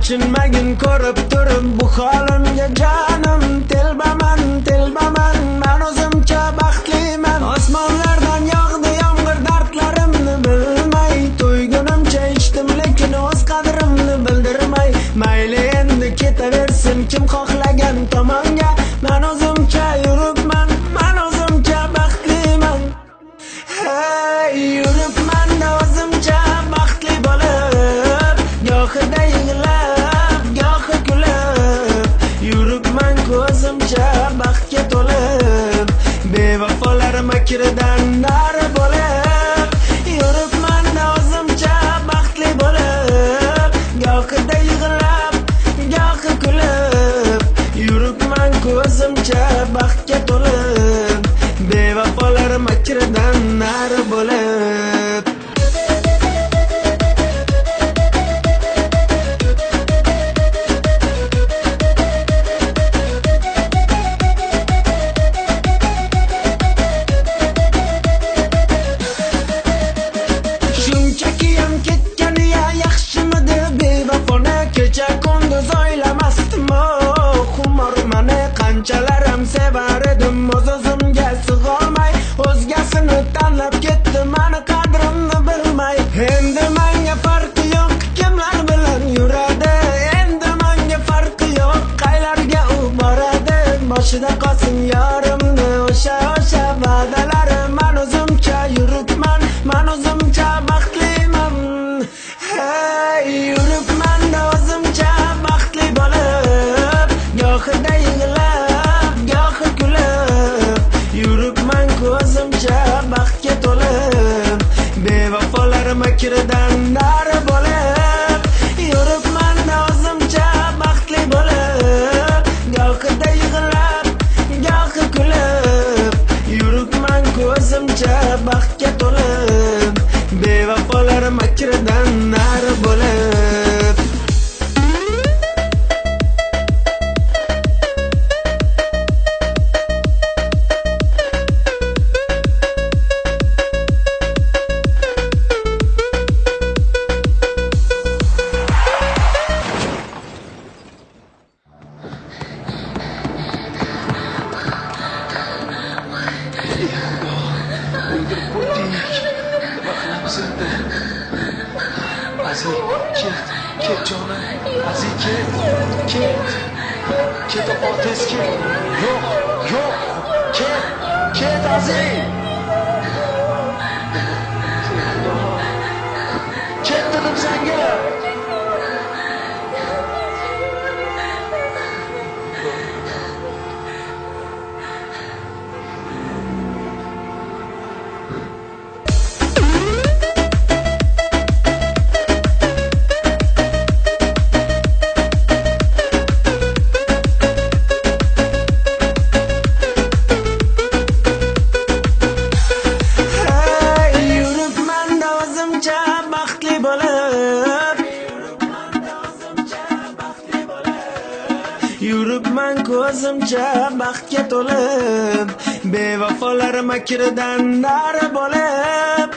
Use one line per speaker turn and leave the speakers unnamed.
achinmagin ko'rib turib bu holimga jonim. Telbaman, telbaman, men o'zimcha baxtliman. Osmonlardan yog'di yomg'ir dardlarimni bilmay, to'ygunimcha ichdim lekin o'z qadrimni bildirmay. Mayli endi ketaversin kim xohlagan tomonga, men o'zimcha yuribman, men o'zimcha baxtliman. Hey, yuribman o'zimcha baxtli bo'lib, gohida yig'lab, gohi kulib. Yuribman ko'zimcha baxtga to'lib, bevafolar makridan nari bo'lib. Yuribman o'zimcha baxtli bo'lib, gohida yig'lab, gohi kulib. Yuribman ko'zimcha baxtga to'lib, bevafolar makridan nari bo'lib. Shunchaki ham ketgani ya yaxshimidi bevafona, kecha kunduz o'ylamasdim. Xumormani qanchalarim sevar edim, o'z-o'zimga sig'olmay o'zgasini tanlab ketdi, mani qadrimni bilmay. Endi menga farqi yo'q kimlar bilan yuradi, endi menga farqi yo'q qaylarga u boradi. Boshida qolsin yorimni o'sha va'dalari, men o'zimcha yuribman, men o'zimcha baxtliman. Hey, yuribman o'zimcha baxtli bo'lib, gohida yig'lab, gohi kulib. Yuribman ko'zimcha baxtga to'lib, bevafolar makridan nari bo'lib. Yuribman o'zimcha baxtli bo'lib, gohida yig'lab, gohi kulib. Yuribman ko'zimcha baxtga to'lib, bevafolar makridan nari bo'lib.
O'ldirib qo'ydik. Nima qilamiz endi? Aziz, ket jonim. Aziz, ket. Ket otis, ket. Yo'q, ket Aziz. Ket dedim senga.
Yuribman ko'zimcha baxtga to'lib, bevafolar makridan nari bo'lib.